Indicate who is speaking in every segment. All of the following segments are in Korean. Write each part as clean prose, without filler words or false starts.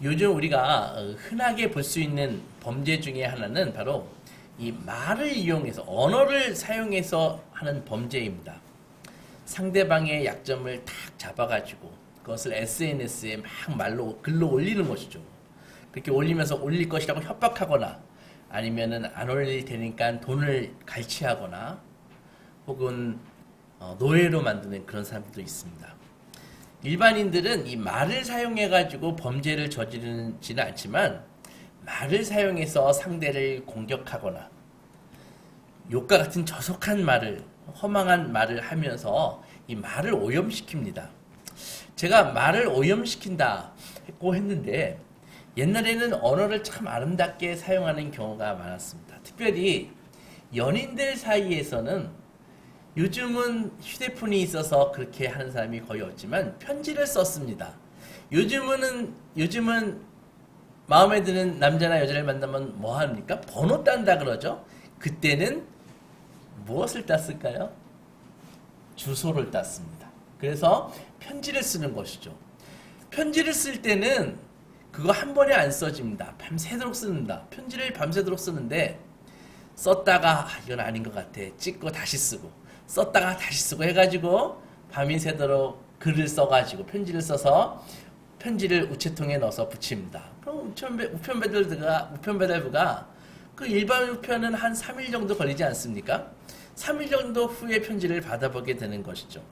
Speaker 1: 요즘 우리가 흔하게 볼 수 있는 범죄 중에 하나는 바로 이 말을 이용해서 언어를 사용해서 하는 범죄입니다. 상대방의 약점을 탁 잡아가지고 그것을 SNS에 막 말로 글로 올리는 것이죠. 그렇게 올리면서 올릴 것이라고 협박하거나 아니면은 안 올릴 테니까 돈을 갈취하거나 혹은 노예로 만드는 그런 사람들도 있습니다. 일반인들은 이 말을 사용해가지고 범죄를 저지르지는 않지만 말을 사용해서 상대를 공격하거나 욕과 같은 저속한 말을, 허망한 말을 하면서 이 말을 오염시킵니다. 제가 말을 오염시킨다고 했는데 옛날에는 언어를 참 아름답게 사용하는 경우가 많았습니다. 특별히 연인들 사이에서는 요즘은 휴대폰이 있어서 그렇게 하는 사람이 거의 없지만 편지를 썼습니다. 요즘은 마음에 드는 남자나 여자를 만나면 뭐 합니까? 번호 딴다 그러죠? 그때는 무엇을 땄을까요? 주소를 땄습니다. 그래서 편지를 쓰는 것이죠. 편지를 쓸 때는 그거 한 번에 안 써집니다. 밤새도록 쓰는다. 편지를 밤새도록 쓰는데 썼다가 이건 아닌 것 같아. 찍고 다시 쓰고 썼다가 다시 쓰고 해가지고 밤이 새도록 글을 써가지고 편지를 써서 편지를 우체통에 넣어서 붙입니다. 그럼 우편배달부가 그 일반 우편은 한 3일 정도 걸리지 않습니까? 3일 정도 후에 편지를 받아보게 되는 것이죠.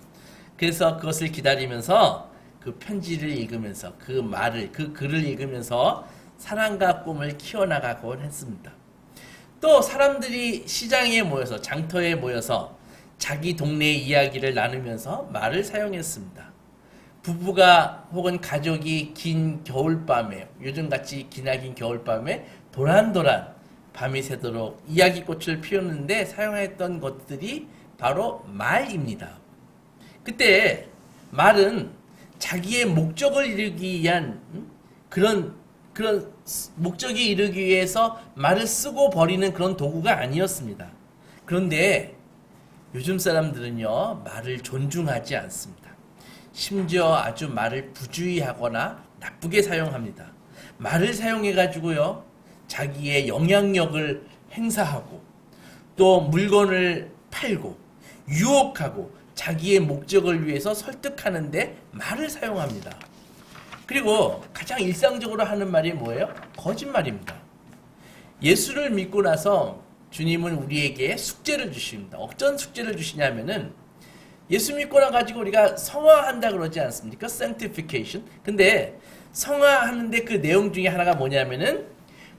Speaker 1: 그래서 그것을 기다리면서 그 편지를 읽으면서 그 글을 읽으면서 사랑과 꿈을 키워나가곤 했습니다. 또 사람들이 시장에 모여서 장터에 모여서 자기 동네의 이야기를 나누면서 말을 사용했습니다. 부부가 혹은 가족이 긴 겨울밤에 요즘같이 기나긴 겨울밤에 도란도란 밤이 새도록 이야기꽃을 피우는데 사용했던 것들이 바로 말입니다. 그때 말은 자기의 목적을 이루기 위한 그런 목적이 이루기 위해서 말을 쓰고 버리는 그런 도구가 아니었습니다. 그런데 요즘 사람들은요 말을 존중하지 않습니다. 심지어 아주 말을 부주의하거나 나쁘게 사용합니다. 말을 사용해 가지고요 자기의 영향력을 행사하고 또 물건을 팔고 유혹하고 자기의 목적을 위해서 설득하는데 말을 사용합니다. 그리고 가장 일상적으로 하는 말이 뭐예요? 거짓말입니다. 예수를 믿고 나서 주님은 우리에게 숙제를 주십니다. 어떤 숙제를 주시냐면은 예수 믿고 나가지고 우리가 성화한다 그러지 않습니까? sanctification. 근데 성화하는데 그 내용 중에 하나가 뭐냐면은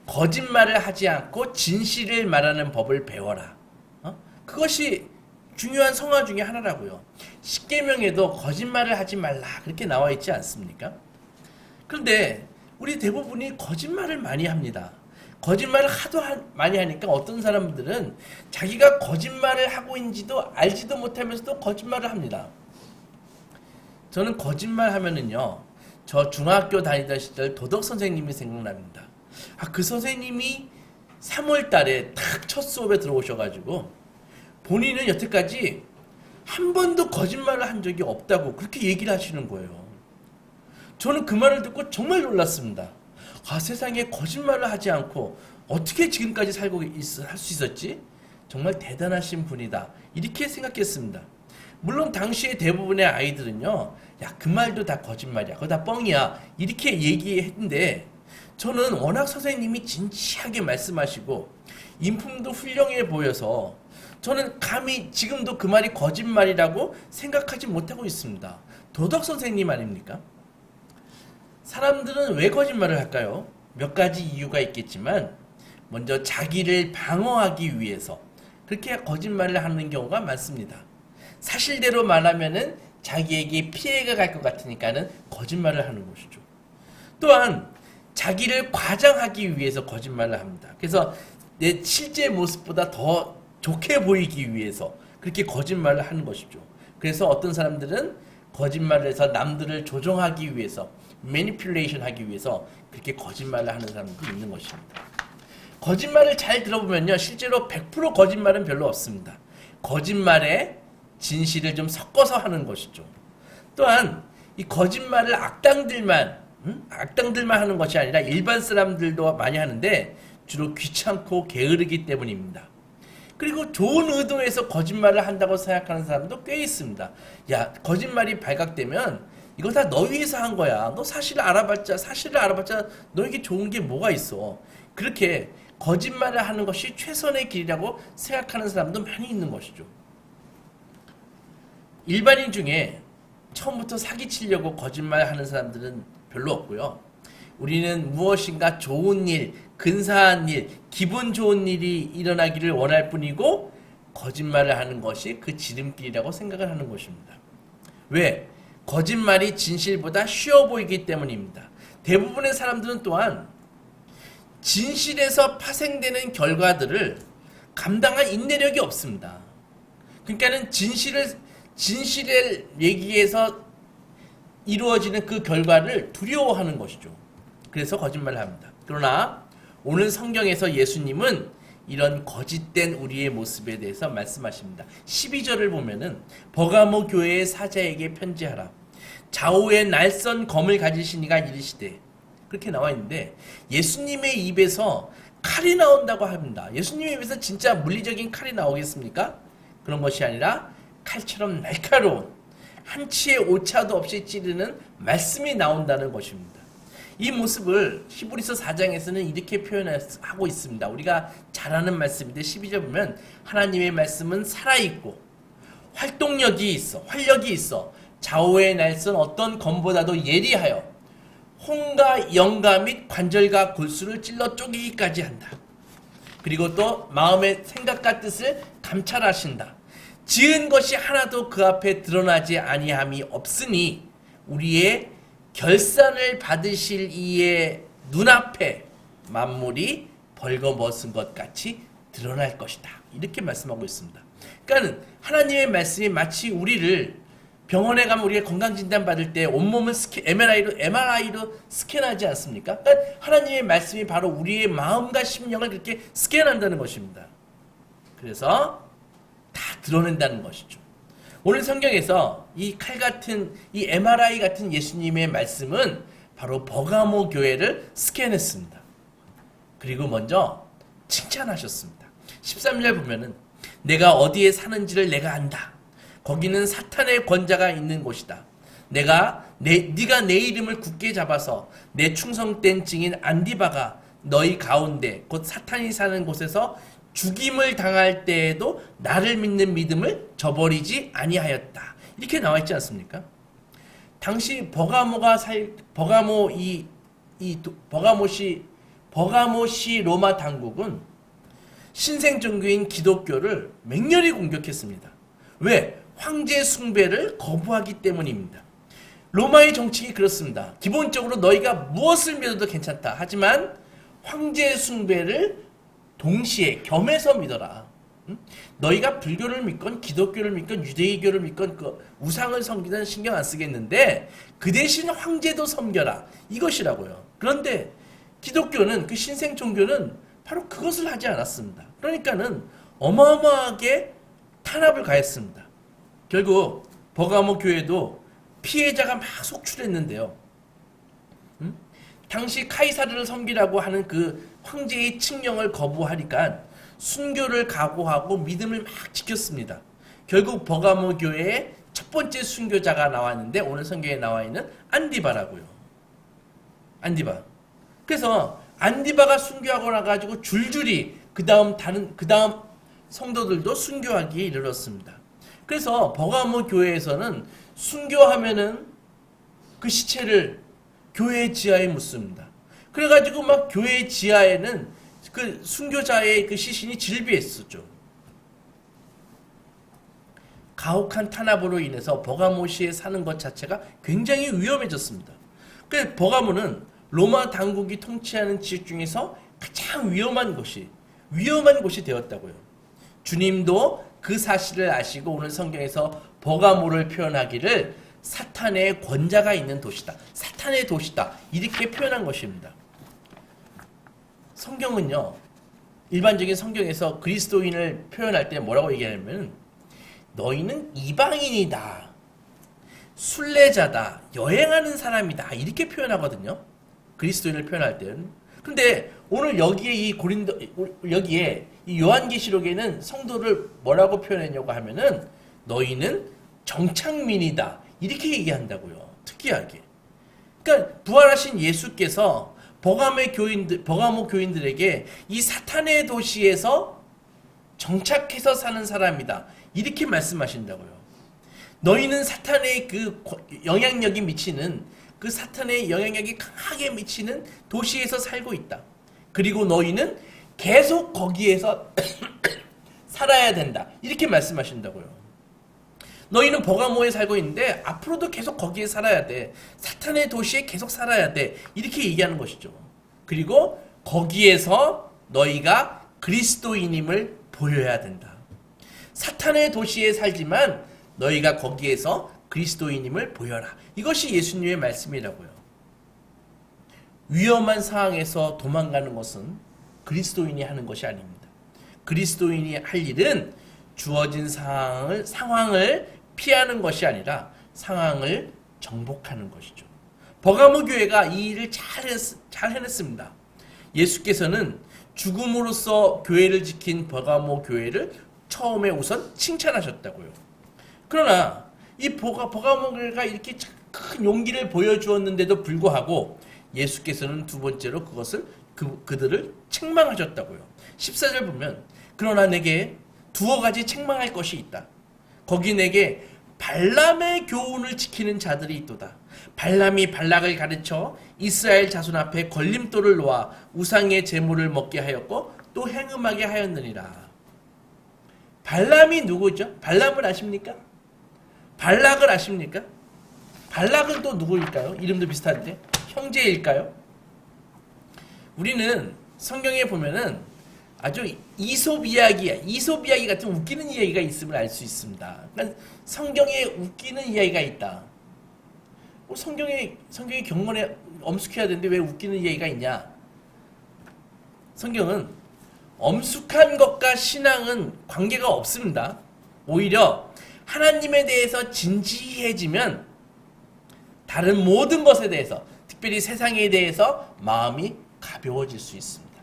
Speaker 1: 거짓말을 하지 않고 진실을 말하는 법을 배워라. 그것이 중요한 성화 중에 하나라고요. 십계명에도 거짓말을 하지 말라 그렇게 나와 있지 않습니까? 그런데 우리 대부분이 거짓말을 많이 합니다. 거짓말을 하도 많이 하니까 어떤 사람들은 자기가 거짓말을 하고 있는지도 알지도 못하면서도 거짓말을 합니다. 저는 거짓말 하면은요, 저 중학교 다니던 시절 도덕 선생님이 생각납니다. 그 선생님이 3월 달에 딱 첫 수업에 들어오셔가지고 본인은 여태까지 한 번도 거짓말을 한 적이 없다고 그렇게 얘기를 하시는 거예요. 저는 그 말을 듣고 정말 놀랐습니다. 세상에 거짓말을 하지 않고 어떻게 지금까지 살고 할 수 있었지? 정말 대단하신 분이다. 이렇게 생각했습니다. 물론 당시에 대부분의 아이들은요, 야, 그 말도 다 거짓말이야. 그거 다 뻥이야. 이렇게 얘기했는데 저는 워낙 선생님이 진지하게 말씀하시고 인품도 훌륭해 보여서 저는 감히 지금도 그 말이 거짓말이라고 생각하지 못하고 있습니다. 도덕 선생님 아닙니까? 사람들은 왜 거짓말을 할까요? 몇 가지 이유가 있겠지만 먼저 자기를 방어하기 위해서 그렇게 거짓말을 하는 경우가 많습니다. 사실대로 말하면은 자기에게 피해가 갈 것 같으니까는 거짓말을 하는 것이죠. 또한 자기를 과장하기 위해서 거짓말을 합니다. 그래서 내 실제 모습보다 더 좋게 보이기 위해서 그렇게 거짓말을 하는 것이죠. 그래서 어떤 사람들은 거짓말을 해서 남들을 조종하기 위해서 매니플레이션 하기 위해서 그렇게 거짓말을 하는 사람도 있는 것입니다. 거짓말을 잘 들어보면요, 실제로 100% 거짓말은 별로 없습니다. 거짓말에 진실을 좀 섞어서 하는 것이죠. 또한 이 거짓말을 악당들만 악당들만 하는 것이 아니라 일반 사람들도 많이 하는데 주로 귀찮고 게으르기 때문입니다. 그리고 좋은 의도에서 거짓말을 한다고 생각하는 사람도 꽤 있습니다. 야, 거짓말이 발각되면 이거 다 너 위해서 한 거야. 너 사실을 알아봤자 너에게 좋은 게 뭐가 있어. 그렇게 거짓말을 하는 것이 최선의 길이라고 생각하는 사람도 많이 있는 것이죠. 일반인 중에 처음부터 사기치려고 거짓말하는 사람들은 별로 없고요. 우리는 무엇인가 좋은 일, 근사한 일, 기분 좋은 일이 일어나기를 원할 뿐이고 거짓말을 하는 것이 그 지름길이라고 생각을 하는 것입니다. 왜? 거짓말이 진실보다 쉬워 보이기 때문입니다. 대부분의 사람들은 또한 진실에서 파생되는 결과들을 감당할 인내력이 없습니다. 그러니까는 진실의 얘기에서 이루어지는 그 결과를 두려워하는 것이죠. 그래서 거짓말을 합니다. 그러나 오늘 성경에서 예수님은 이런 거짓된 우리의 모습에 대해서 말씀하십니다. 12절을 보면은 버가모 교회의 사자에게 편지하라. 좌우에 날선 검을 가지신 이가 이르시되, 그렇게 나와 있는데 예수님의 입에서 칼이 나온다고 합니다. 예수님의 입에서 진짜 물리적인 칼이 나오겠습니까? 그런 것이 아니라 칼처럼 날카로운 한치의 오차도 없이 찌르는 말씀이 나온다는 것입니다. 이 모습을 히브리서 4장에서는 이렇게 표현하고 있습니다. 우리가 잘 아는 말씀인데 12절 보면 하나님의 말씀은 살아있고 활력이 있어 좌우의 날선 어떤 검보다도 예리하여 혼과 영과 및 관절과 골수를 찔러 쪼개기까지 한다. 그리고 또 마음의 생각과 뜻을 감찰하신다. 지은 것이 하나도 그 앞에 드러나지 아니함이 없으니 우리의 결산을 받으실 이의 눈앞에 만물이 벌거벗은 것 같이 드러날 것이다. 이렇게 말씀하고 있습니다. 그러니까 하나님의 말씀이 마치 우리를 병원에 가면 우리가 건강진단 받을 때 온몸을 MRI로 스캔하지 않습니까? 그러니까 하나님의 말씀이 바로 우리의 마음과 심령을 그렇게 스캔한다는 것입니다. 그래서 다 드러낸다는 것이죠. 오늘 성경에서 이 칼 같은, 이 MRI 같은 예수님의 말씀은 바로 버가모 교회를 스캔했습니다. 그리고 먼저 칭찬하셨습니다. 13절 보면은 내가 어디에 사는지를 내가 안다. 거기는 사탄의 권자가 있는 곳이다. 네가 내 이름을 굳게 잡아서 내 충성된 증인 안디바가 너희 가운데 곧 사탄이 사는 곳에서 죽임을 당할 때에도 나를 믿는 믿음을 저버리지 아니하였다. 이렇게 나와 있지 않습니까? 당시 버가모시 로마 당국은 신생 종교인 기독교를 맹렬히 공격했습니다. 왜? 황제 숭배를 거부하기 때문입니다. 로마의 정책이 그렇습니다. 기본적으로 너희가 무엇을 믿어도 괜찮다. 하지만 황제 숭배를 동시에 겸해서 믿어라. 너희가 불교를 믿건 기독교를 믿건 유대교를 믿건 그 우상을 섬기든 신경 안 쓰겠는데 그 대신 황제도 섬겨라. 이것이라고요. 그런데 기독교는 그 신생 종교는 바로 그것을 하지 않았습니다. 그러니까는 어마어마하게 탄압을 가했습니다. 결국 버가모 교회도 피해자가 막 속출했는데요. 당시 카이사르를 섬기라고 하는 그 황제의 칙령을 거부하니까 순교를 각오하고 믿음을 막 지켰습니다. 결국 버가모 교회의 첫 번째 순교자가 나왔는데 오늘 성경에 나와 있는 안디바라고요. 안디바. 그래서 안디바가 순교하고 나가지고 줄줄이 그 다음 성도들도 순교하기에 이르렀습니다. 그래서 버가모 교회에서는 순교하면은 그 시체를 교회 지하에 묻습니다. 그래가지고 막 교회 지하에는 그 순교자의 그 시신이 질비했었죠. 가혹한 탄압으로 인해서 버가모시에 사는 것 자체가 굉장히 위험해졌습니다. 그래서 버가모는 로마 당국이 통치하는 지역 중에서 가장 위험한 곳이 되었다고요. 주님도 그 사실을 아시고 오늘 성경에서 버가모를 표현하기를 사탄의 권자가 있는 도시다. 사탄의 도시다. 이렇게 표현한 것입니다. 성경은요. 일반적인 성경에서 그리스도인을 표현할 때 뭐라고 얘기하냐면 너희는 이방인이다. 순례자다, 여행하는 사람이다 이렇게 표현하거든요. 그리스도인을 표현할 때는. 근데 오늘 여기에 여기에 이 요한계시록에는 성도를 뭐라고 표현했냐고 하면은 너희는 정착민이다 이렇게 얘기한다고요. 특이하게. 그러니까 부활하신 예수께서 버가모 교인들에게 이 사탄의 도시에서 정착해서 사는 사람이다 이렇게 말씀하신다고요. 너희는 사탄의 그 영향력이 미치는, 그 사탄의 영향력이 강하게 미치는 도시에서 살고 있다. 그리고 너희는 계속 거기에서 살아야 된다 이렇게 말씀하신다고요. 너희는 버가모에 살고 있는데 앞으로도 계속 거기에 살아야 돼. 사탄의 도시에 계속 살아야 돼 이렇게 얘기하는 것이죠. 그리고 거기에서 너희가 그리스도인임을 보여야 된다. 사탄의 도시에 살지만 너희가 거기에서 그리스도인임을 보여라. 이것이 예수님의 말씀이라고요. 위험한 상황에서 도망가는 것은 그리스도인이 하는 것이 아닙니다. 그리스도인이 할 일은 주어진 상황을 피하는 것이 아니라 상황을 정복하는 것이죠. 버가모 교회가 이 일을 잘 해냈습니다. 예수께서는 죽음으로써 교회를 지킨 버가모 교회를 처음에 우선 칭찬하셨다고요. 그러나 이 버가모 교회가 이렇게 큰 용기를 보여주었는데도 불구하고 예수께서는 두 번째로 그들을 책망하셨다고요. 14절 보면 그러나 내게 두어 가지 책망할 것이 있다. 거기 내게 발람의 교훈을 지키는 자들이 있도다. 발람이 발락을 가르쳐 이스라엘 자손 앞에 걸림돌을 놓아 우상의 제물을 먹게 하였고 또 행음하게 하였느니라. 발람이 누구죠? 발람을 아십니까? 발락을 아십니까? 발락은 또 누구일까요? 이름도 비슷한데 형제일까요? 우리는 성경에 보면은 아주 이솝 이야기 같은 웃기는 이야기가 있음을 알 수 있습니다. 그러니까 성경에 웃기는 이야기가 있다. 성경이 경건에 엄숙해야 되는데 왜 웃기는 이야기가 있냐? 성경은 엄숙한 것과 신앙은 관계가 없습니다. 오히려 하나님에 대해서 진지해지면 다른 모든 것에 대해서, 특별히 세상에 대해서 마음이 가벼워질 수 있습니다.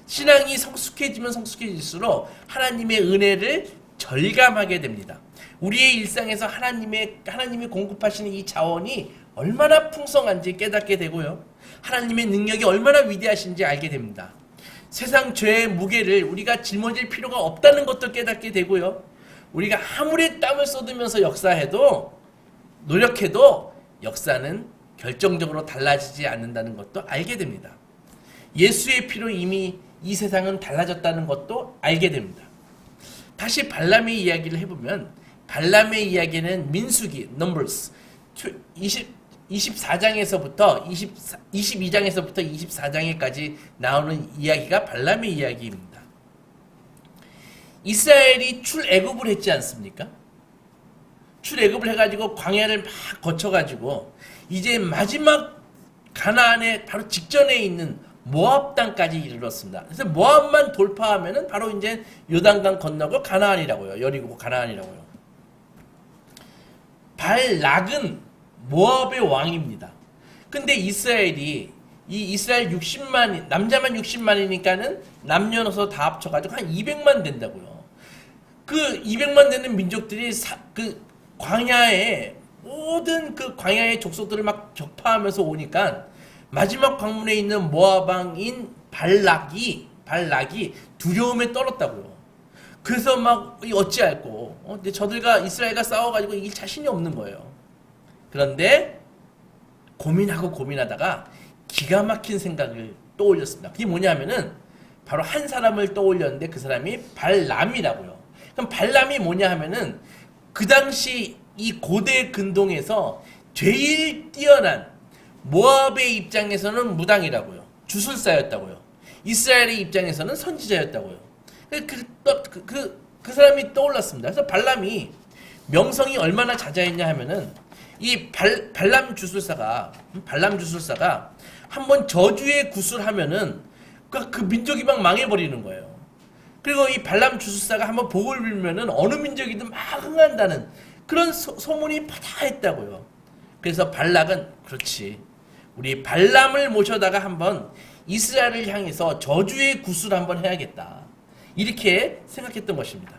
Speaker 1: 신앙이 성숙해지면 성숙해질수록 하나님의 은혜를 절감하게 됩니다. 우리의 일상에서 하나님이 공급하시는 이 자원이 얼마나 풍성한지 깨닫게 되고요. 하나님의 능력이 얼마나 위대하신지 알게 됩니다. 세상 죄의 무게를 우리가 짊어질 필요가 없다는 것도 깨닫게 되고요. 우리가 아무리 땀을 쏟으면서 노력해도 역사는 결정적으로 달라지지 않는다는 것도 알게 됩니다. 예수의 피로 이미 이 세상은 달라졌다는 것도 알게 됩니다. 다시 발람의 이야기를 해보면 발람의 이야기는 민수기 Numbers 22장에서부터 24장까지 나오는 이야기가 발람의 이야기입니다. 이스라엘이 출애굽을 했지 않습니까? 출애굽을 해가지고 광야를 막 거쳐가지고 이제 마지막 가나안의 바로 직전에 있는 모압 땅까지 이르렀습니다. 그래서 모압만 돌파하면은 바로 이제 요단강 건너고 가나안이라고요. 여리고 가나안이라고요. 발락은 모압의 왕입니다. 근데 이스라엘 60만, 남자만 60만이니까는 남녀노소 다 합쳐가지고 한 200만 된다고요. 그 200만 되는 민족들이 그 광야에 모든 그 광야의 족속들을 막 격파하면서 오니까 마지막 광문에 있는 모압 왕인 발락이 두려움에 떨었다고요. 그래서 막 어찌할꼬 근데 저들과 이스라엘과 싸워가지고 이길 자신이 없는 거예요. 그런데 고민하다가 기가 막힌 생각을 떠올렸습니다. 그게 뭐냐면은 바로 한 사람을 떠올렸는데 그 사람이 발람이라고요. 그럼 발람이 뭐냐 하면은 그 당시 이 고대 근동에서 제일 뛰어난 모압의 입장에서는 무당이라고요. 주술사였다고요. 이스라엘의 입장에서는 선지자였다고요. 그 사람이 떠올랐습니다. 그래서 발람이 명성이 얼마나 자자했냐 하면은 이 발람 주술사가 한번 저주의 구술하면은 그 민족이 막 망해버리는 거예요. 그리고 이 발람 주술사가 한번 복을 빌면은 어느 민족이든 막 흥한다는 그런 소문이 파다했다고요. 그래서 발락은 그렇지. 우리 발람을 모셔다가 한번 이스라엘을 향해서 저주의 구슬을 한번 해야겠다. 이렇게 생각했던 것입니다.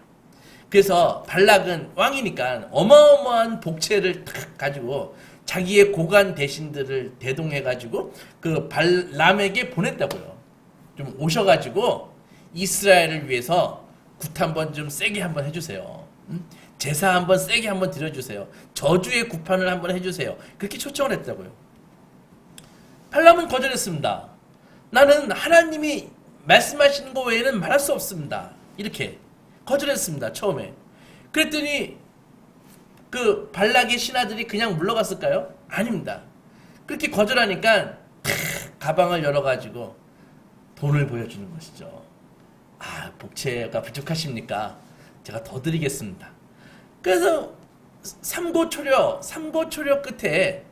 Speaker 1: 그래서 발락은 왕이니까 어마어마한 복채를 탁 가지고 자기의 고관 대신들을 대동해가지고 그 발람에게 보냈다고요. 좀 오셔가지고 이스라엘을 위해서 굿 한번 좀 세게 한번 해주세요. 제사 한번 세게 한번 드려주세요. 저주의 구판을 한번 해주세요. 그렇게 초청을 했다고요. 발람은 거절했습니다. 나는 하나님이 말씀하시는 것 외에는 말할 수 없습니다. 이렇게 거절했습니다. 처음에. 그랬더니 그 발락의 신하들이 그냥 물러갔을까요? 아닙니다. 그렇게 거절하니까 가방을 열어가지고 돈을 보여주는 것이죠. 아, 복채가 부족하십니까? 제가 더 드리겠습니다. 그래서 삼고초려 끝에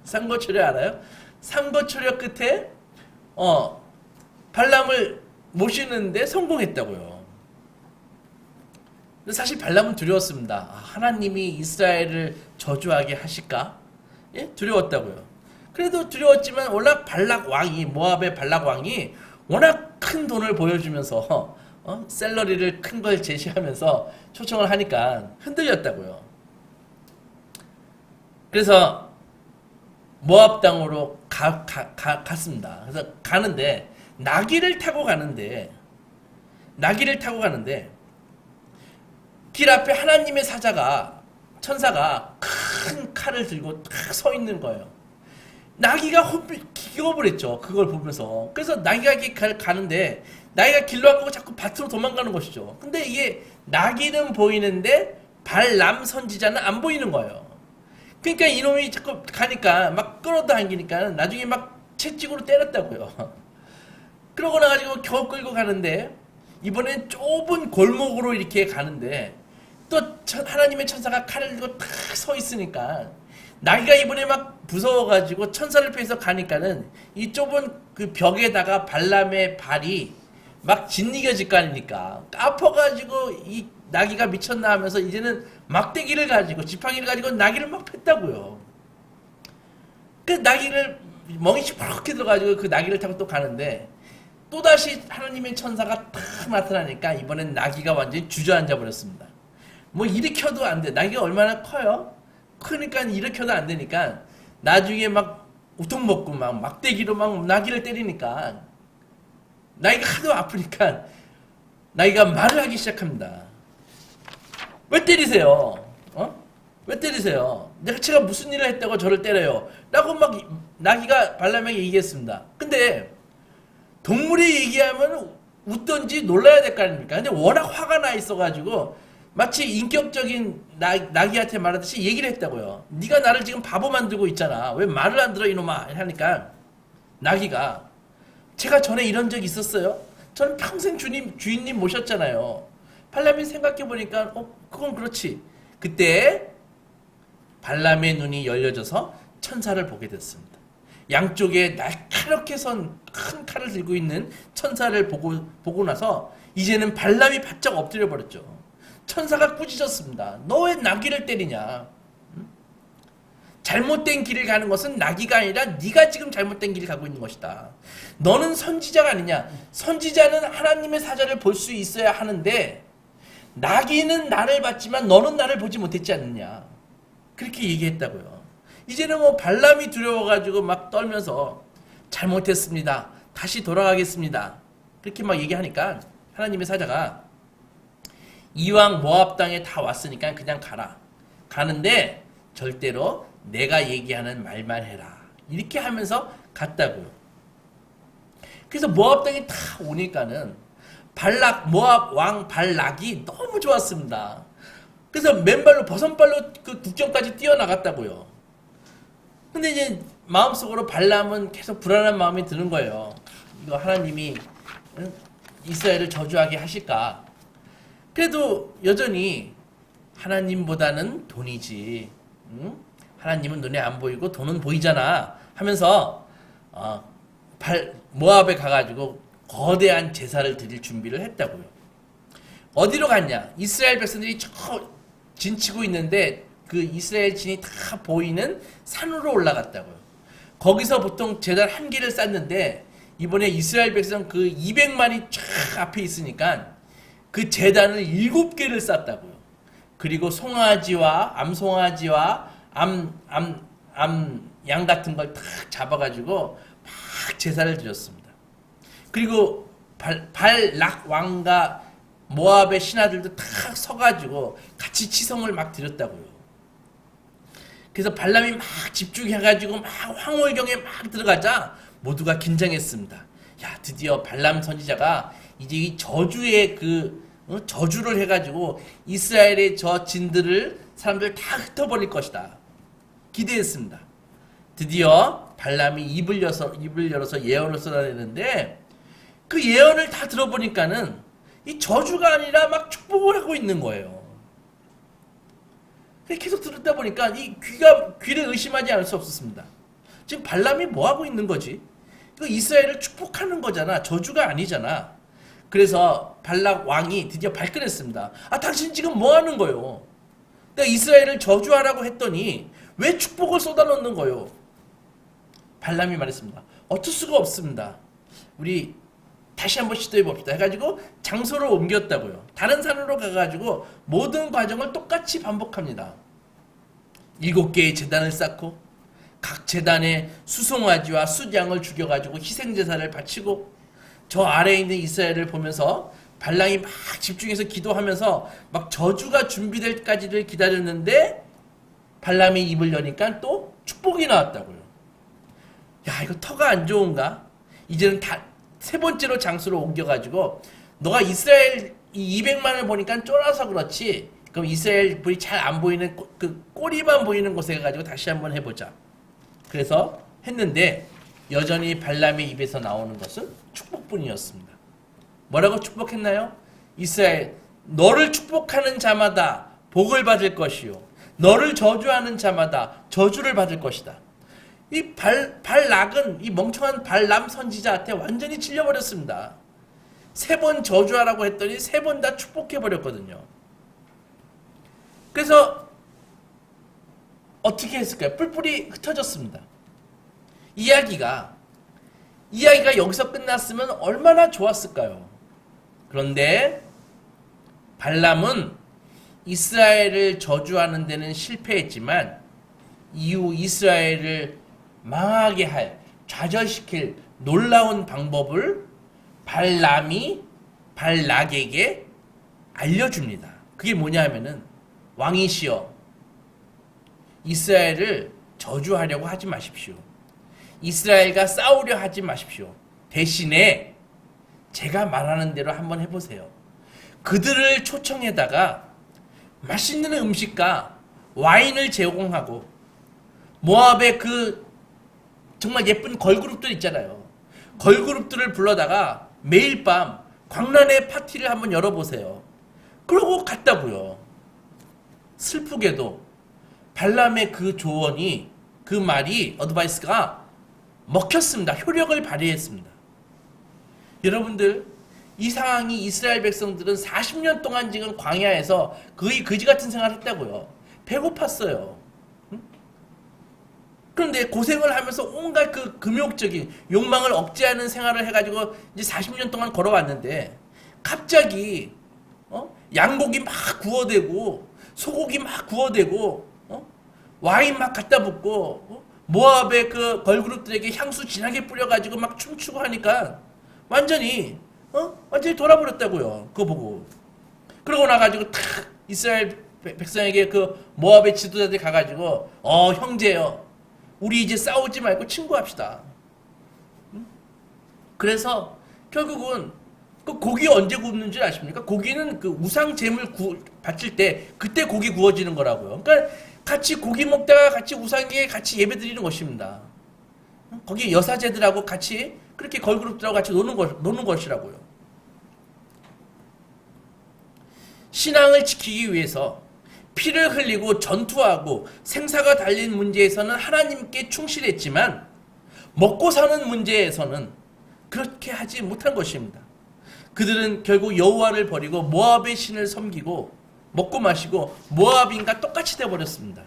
Speaker 1: 삼고초려 알아요? 삼고초려 끝에 발람을 모시는데 성공했다고요. 근데 사실 발람은 두려웠습니다. 아, 하나님이 이스라엘을 저주하게 하실까? 예? 두려웠다고요. 그래도 두려웠지만 워낙 발락 왕이 모압의 발락 왕이 워낙 큰 돈을 보여주면서 샐러리를 큰 걸 제시하면서 초청을 하니까 흔들렸다고요. 그래서 모압 땅으로 갔습니다. 그래서 가는데 나귀를 타고 가는데 길 앞에 하나님의 천사가 큰 칼을 들고 딱 서 있는 거예요. 나귀가 기겁을 했죠. 그걸 보면서. 그래서 나귀가 이렇게 가는데 나귀가 길로 안 가고 자꾸 밭으로 도망가는 것이죠. 근데 이게 나귀는 보이는데 발람 선지자는 안 보이는 거예요. 그러니까 이놈이 자꾸 가니까 막 끌어당기니까 나중에 막 채찍으로 때렸다고요. 그러고 나가지고 겨우 끌고 가는데 이번엔 좁은 골목으로 이렇게 가는데 또 하나님의 천사가 칼을 들고 탁 서 있으니까 나귀가 이번에 막 무서워가지고 천사를 피해서 가니까는 이 좁은 그 벽에다가 발람의 발이 막 짓이겨질 거 아닙니까? 아파가지고 이 나귀가 미쳤나 하면서 이제는 막대기를 가지고 지팡이를 가지고 나귀를 막 팼다고요. 그 나귀를 멍이 시퍼렇게 들어가지고 그 나귀를 타고 또 가는데 또다시 하나님의 천사가 탁 나타나니까 이번엔 나귀가 완전히 주저앉아 버렸습니다. 뭐 일으켜도 안 돼. 나귀가 얼마나 커요? 크니까 일으켜도 안 되니까 나중에 막 우통먹고 막 막대기로 막 나귀를 때리니까 나귀가 하도 아프니까 나귀가 말을 하기 시작합니다. 왜 때리세요? 왜 때리세요? 제가 무슨 일을 했다고 저를 때려요? 라고 막 나귀가 발람에게 얘기했습니다. 근데 동물이 얘기하면 웃던지 놀라야 될 거 아닙니까? 근데 워낙 화가 나 있어가지고 마치 인격적인 나귀한테 말하듯이 얘기를 했다고요. 네가 나를 지금 바보 만들고 있잖아. 왜 말을 안 들어 이놈아? 하니까 나귀가 제가 전에 이런 적 있었어요? 저는 평생 주인님 모셨잖아요. 발람이 생각해보니까 그건 그렇지. 그때 발람의 눈이 열려져서 천사를 보게 됐습니다. 양쪽에 날카롭게 선 큰 칼을 들고 있는 천사를 보고 나서 이제는 발람이 바짝 엎드려 버렸죠. 천사가 꾸짖었습니다. 너 왜 나귀를 때리냐? 잘못된 길을 가는 것은 나귀가 아니라 네가 지금 잘못된 길을 가고 있는 것이다. 너는 선지자가 아니냐? 선지자는 하나님의 사자를 볼 수 있어야 하는데 나귀는 나를 봤지만 너는 나를 보지 못했지 않느냐? 그렇게 얘기했다고요. 이제는 뭐 발람이 두려워가지고 막 떨면서 잘못했습니다. 다시 돌아가겠습니다. 그렇게 막 얘기하니까 하나님의 사자가 이왕 모압 땅에 다 왔으니까 그냥 가라. 가는데 절대로 내가 얘기하는 말만 해라. 이렇게 하면서 갔다고요. 그래서 모압 땅에 다 오니까는 모압 왕 발락이 너무 좋았습니다. 그래서 맨발로 버선발로 그 국경까지 뛰어나갔다고요. 근데 이제 마음속으로 발람은 계속 불안한 마음이 드는 거예요. 이거 하나님이 이스라엘을 저주하게 하실까? 그래도 여전히 하나님보다는 돈이지. 하나님은 눈에 안 보이고 돈은 보이잖아. 하면서 모압에 가가지고 거대한 제사를 드릴 준비를 했다고요. 어디로 갔냐? 이스라엘 백성들이 저 진치고 있는데 그 이스라엘 진이 다 보이는 산으로 올라갔다고요. 거기서 보통 제단 한 개를 쌓는데 이번에 이스라엘 백성 그 200만이 쫙 앞에 있으니까 그 제단을 7개를 쌓았다고요. 그리고 송아지와 암송아지와 양 같은 걸 탁 잡아가지고 막 제사를 드렸습니다. 그리고 발락 왕과 모압의 신하들도 탁 서가지고 같이 치성을 막 드렸다고요. 그래서 발람이 막 집중해가지고 막 황홀경에 막 들어가자 모두가 긴장했습니다. 야, 드디어 발람 선지자가 이제 이 저주의 저주를 해가지고 이스라엘의 저 진들을 사람들 다 흩어버릴 것이다. 기대했습니다. 드디어 발람이 입을 열어서 예언을 쏟아내는데 그 예언을 다 들어보니까는 이 저주가 아니라 막 축복을 하고 있는 거예요. 계속 듣다 보니까 이 귀를 의심하지 않을 수 없었습니다. 지금 발람이 뭐 하고 있는 거지? 이거 이스라엘을 축복하는 거잖아. 저주가 아니잖아. 그래서 발락 왕이 드디어 발끈했습니다. 아, 당신 지금 뭐 하는 거요? 내가 이스라엘을 저주하라고 했더니 왜 축복을 쏟아놓는 거요? 발람이 말했습니다. 어쩔 수가 없습니다. 우리 다시 한번 시도해 봅시다 해가지고 장소를 옮겼다고요. 다른 산으로 가가지고 모든 과정을 똑같이 반복합니다. 7개의 제단을 쌓고 각 제단에 수송아지와 숫양을 죽여가지고 희생제사를 바치고 저 아래에 있는 이스라엘을 보면서 발람이 막 집중해서 기도하면서 막 저주가 준비될 때까지를 기다렸는데 발람이 입을 여니까 또 축복이 나왔다고요. 야, 이거 터가 안 좋은가? 이제는 세 번째로 장소를 옮겨가지고 너가 이스라엘 이 200만을 보니까 쫄아서 그렇지 그럼 이스라엘 불이 잘 안 보이는 그 꼬리만 보이는 곳에 가지고 다시 한번 해보자. 그래서 했는데 여전히 발람의 입에서 나오는 것은 축복뿐이었습니다. 뭐라고 축복했나요? 이스라엘 너를 축복하는 자마다 복을 받을 것이요 너를 저주하는 자마다 저주를 받을 것이다. 이 발락은 이 멍청한 발람 선지자한테 완전히 찔려버렸습니다. 3번 저주하라고 했더니 3번 다 축복해버렸거든요. 그래서 어떻게 했을까요? 뿔뿔이 흩어졌습니다. 이야기가 여기서 끝났으면 얼마나 좋았을까요? 그런데 발람은 이스라엘을 저주하는 데는 실패했지만 이후 이스라엘을 망하게 할, 좌절시킬 놀라운 방법을 발람이 발락에게 알려줍니다. 그게 뭐냐 하면은 왕이시여 이스라엘을 저주하려고 하지 마십시오. 이스라엘과 싸우려 하지 마십시오. 대신에 제가 말하는 대로 한번 해보세요. 그들을 초청해다가 맛있는 음식과 와인을 제공하고 모압의 그 정말 예쁜 걸그룹들 있잖아요. 걸그룹들을 불러다가 매일 밤 광란의 파티를 한번 열어보세요. 그러고 갔다고요. 슬프게도 발람의 그 조언이 그 말이 어드바이스가 먹혔습니다. 효력을 발휘했습니다. 여러분들 이 상황이 이스라엘 백성들은 40년 동안 지금 광야에서 거의 거지 같은 생활을 했다고요. 배고팠어요. 그런데 고생을 하면서 온갖 그 금욕적인 욕망을 억제하는 생활을 해가지고 이제 40년 동안 걸어왔는데 갑자기 양고기 막 구워대고 소고기 막 구워대고 와인 막 갖다 붓고 모압의 그 걸그룹들에게 향수 진하게 뿌려가지고 막 춤추고 하니까 완전히 돌아버렸다고요. 그거 보고. 그러고 나가지고 탁 이스라엘 백성에게 그 모압의 지도자들이 가가지고 형제요. 우리 이제 싸우지 말고 친구합시다. 그래서 결국은 그 고기 언제 굽는 줄 아십니까? 고기는 그 우상 제물 바칠 때 그때 고기 구워지는 거라고요. 그러니까 같이 고기 먹다가 같이 우상에게 같이 예배 드리는 것입니다. 거기 여사제들하고 같이 그렇게 걸그룹들하고 같이 노는 것이라고요. 신앙을 지키기 위해서 피를 흘리고 전투하고 생사가 달린 문제에서는 하나님께 충실했지만 먹고 사는 문제에서는 그렇게 하지 못한 것입니다. 그들은 결국 여호와를 버리고 모압의 신을 섬기고 먹고 마시고 모압인과 똑같이 되어버렸습니다.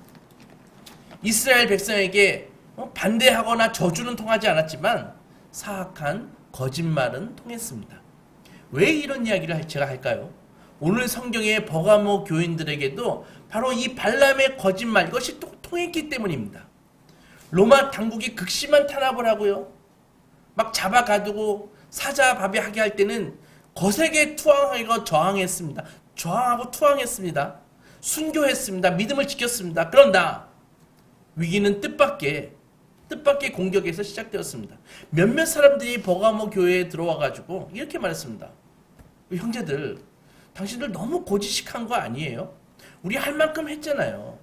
Speaker 1: 이스라엘 백성에게 반대하거나 저주는 통하지 않았지만 사악한 거짓말은 통했습니다. 왜 이런 이야기를 제가 할까요? 오늘 성경의 버가모 교인들에게도 바로 이 발람의 거짓말 이것이 통했기 때문입니다. 로마 당국이 극심한 탄압을 하고요. 막 잡아가두고 사자바비하게 할 때는 거세게 투항하고 저항했습니다. 저항하고 투항했습니다. 순교했습니다. 믿음을 지켰습니다. 그런다 위기는 뜻밖의 공격에서 시작되었습니다. 몇몇 사람들이 버가모 교회에 들어와가지고 이렇게 말했습니다. 형제들, 당신들 너무 고지식한 거 아니에요? 우리 할 만큼 했잖아요.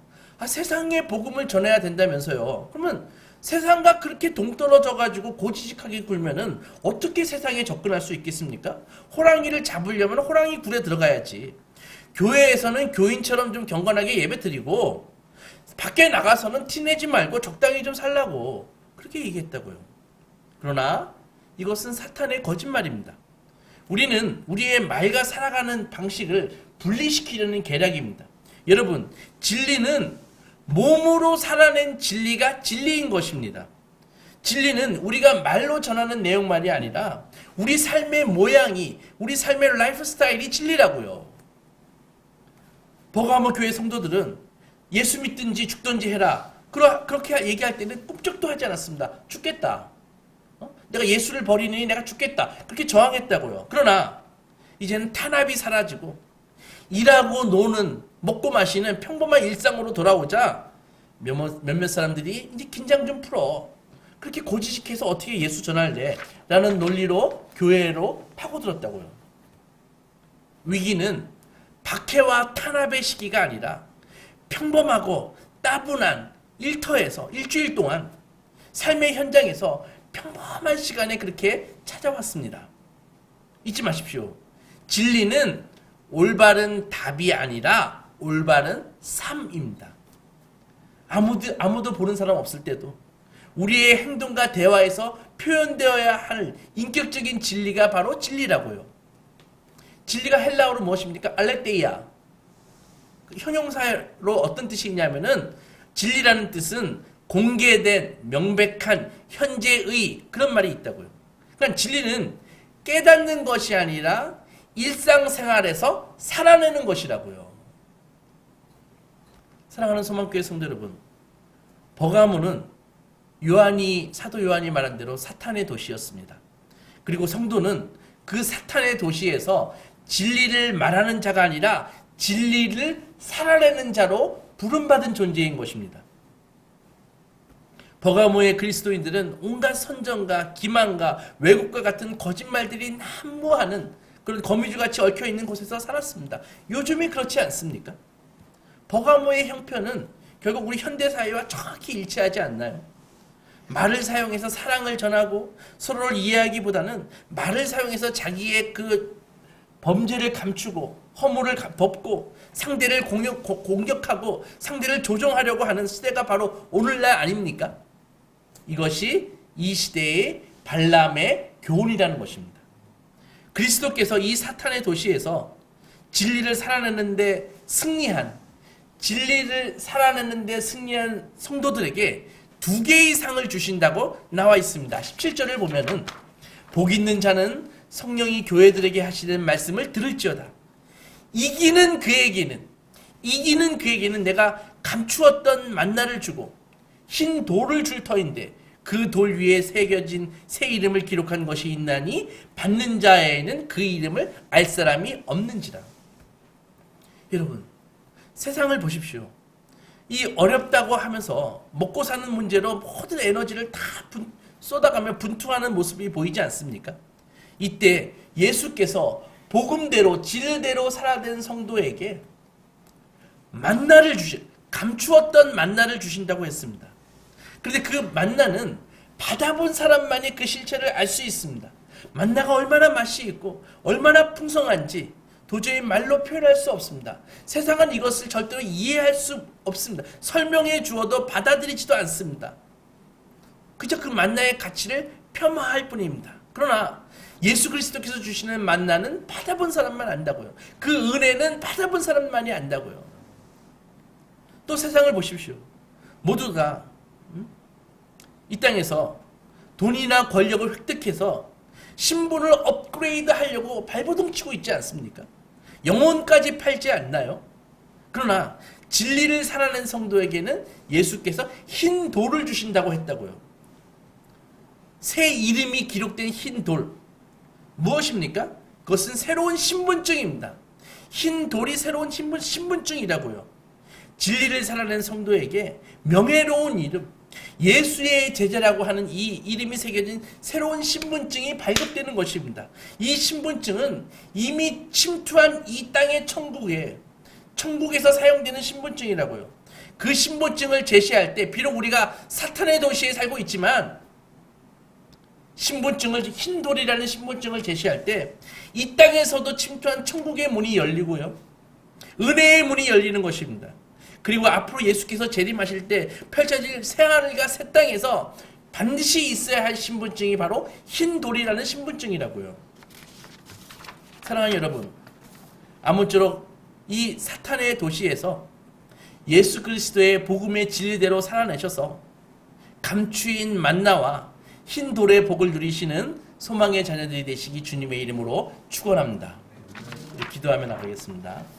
Speaker 1: 세상에 복음을 전해야 된다면서요. 그러면 세상과 그렇게 동떨어져가지고 고지식하게 굴면은 어떻게 세상에 접근할 수 있겠습니까? 호랑이를 잡으려면 호랑이 굴에 들어가야지. 교회에서는 교인처럼 좀 경건하게 예배 드리고 밖에 나가서는 티내지 말고 적당히 좀 살라고 그렇게 얘기했다고요. 그러나 이것은 사탄의 거짓말입니다. 우리는 우리의 말과 살아가는 방식을 분리시키려는 계략입니다. 여러분, 진리는 몸으로 살아낸 진리가 진리인 것입니다. 진리는 우리가 말로 전하는 내용만이 아니라 우리 삶의 모양이, 우리 삶의 라이프 스타일이 진리라고요. 버가모 교회 성도들은 예수 믿든지 죽든지 해라. 그렇게 얘기할 때는 꿈쩍도 하지 않았습니다. 죽겠다. 내가 예수를 버리니 내가 죽겠다. 그렇게 저항했다고요. 그러나 이제는 탄압이 사라지고 일하고 노는 먹고 마시는 평범한 일상으로 돌아오자 몇몇 사람들이 이제 긴장 좀 풀어. 그렇게 고지식해서 어떻게 예수 전할래? 라는 논리로 교회로 파고들었다고요. 위기는 박해와 탄압의 시기가 아니라 평범하고 따분한 일터에서 일주일 동안 삶의 현장에서 평범한 시간에 그렇게 찾아왔습니다. 잊지 마십시오. 진리는 올바른 답이 아니라 올바른 삶입니다. 아무도 보는 사람 없을 때도 우리의 행동과 대화에서 표현되어야 할 인격적인 진리가 바로 진리라고요. 진리가 헬라어로 무엇입니까? 알레테이아. 형용사로 어떤 뜻이 있냐면은 진리라는 뜻은 공개된 명백한 현재의 그런 말이 있다고요. 그러니까 진리는 깨닫는 것이 아니라 일상생활에서 살아내는 것이라고요. 사랑하는 소망교회 성도 여러분, 버가모는 사도 요한이 말한 대로 사탄의 도시였습니다. 그리고 성도는 그 사탄의 도시에서 진리를 말하는 자가 아니라 진리를 살아내는 자로 부름받은 존재인 것입니다. 버가모의 그리스도인들은 온갖 선전과 기만과 왜곡과 같은 거짓말들이 난무하는 그런 거미줄같이 얽혀있는 곳에서 살았습니다. 요즘이 그렇지 않습니까? 버가모의 형편은 결국 우리 현대사회와 정확히 일치하지 않나요? 말을 사용해서 사랑을 전하고 서로를 이해하기보다는 말을 사용해서 자기의 그 범죄를 감추고 허물을 덮고 상대를 공격하고 상대를 조종하려고 하는 시대가 바로 오늘날 아닙니까? 이것이 이 시대의 발람의 교훈이라는 것입니다. 그리스도께서 이 사탄의 도시에서 진리를 살아내는데 승리한 성도들에게 2개의 상을 주신다고 나와 있습니다. 17절을 보면은 복 있는 자는 성령이 교회들에게 하시는 말씀을 들을지어다. 이기는 그에게는 내가 감추었던 만나를 주고 흰 돌을 줄 터인데 그 돌 위에 새겨진 새 이름을 기록한 것이 있나니 받는 자에는 그 이름을 알 사람이 없는지라. 여러분, 세상을 보십시오. 이 어렵다고 하면서 먹고 사는 문제로 모든 에너지를 다 쏟아가며 분투하는 모습이 보이지 않습니까? 이때 예수께서 복음대로 진리대로 살아낸 성도에게 감추었던 만나를 주신다고 했습니다. 그런데 그 만나는 받아본 사람만이 그 실체를 알 수 있습니다. 만나가 얼마나 맛이 있고 얼마나 풍성한지 도저히 말로 표현할 수 없습니다. 세상은 이것을 절대로 이해할 수 없습니다. 설명해 주어도 받아들이지도 않습니다. 그저 그 만나의 가치를 폄하할 뿐입니다. 그러나 예수 그리스도께서 주시는 만나는 받아본 사람만 안다고요. 그 은혜는 받아본 사람만이 안다고요. 또 세상을 보십시오. 모두가 이 땅에서 돈이나 권력을 획득해서 신분을 업그레이드 하려고 발버둥 치고 있지 않습니까? 영혼까지 팔지 않나요? 그러나 진리를 살아낸 성도에게는 예수께서 흰 돌을 주신다고 했다고요. 새 이름이 기록된 흰 돌. 무엇입니까? 그것은 새로운 신분증입니다. 흰 돌이 새로운 신분증이라고요. 진리를 살아낸 성도에게 명예로운 이름, 예수의 제자라고 하는 이 이름이 새겨진 새로운 신분증이 발급되는 것입니다. 이 신분증은 이미 침투한 이 땅의 천국에서 사용되는 신분증이라고요. 그 신분증을 제시할 때 비록 우리가 사탄의 도시에 살고 있지만 흰 돌이라는 신분증을 제시할 때 이 땅에서도 침투한 천국의 문이 열리고요. 은혜의 문이 열리는 것입니다. 그리고 앞으로 예수께서 재림하실 때 펼쳐질 새하늘과 새 땅에서 반드시 있어야 할 신분증이 바로 흰 돌이라는 신분증이라고요. 사랑하는 여러분, 아무쪼록 이 사탄의 도시에서 예수 그리스도의 복음의 진리대로 살아내셔서 감추인 만나와 흰 돌의 복을 누리시는 소망의 자녀들이 되시기 주님의 이름으로 축원합니다. 기도하며 나가겠습니다.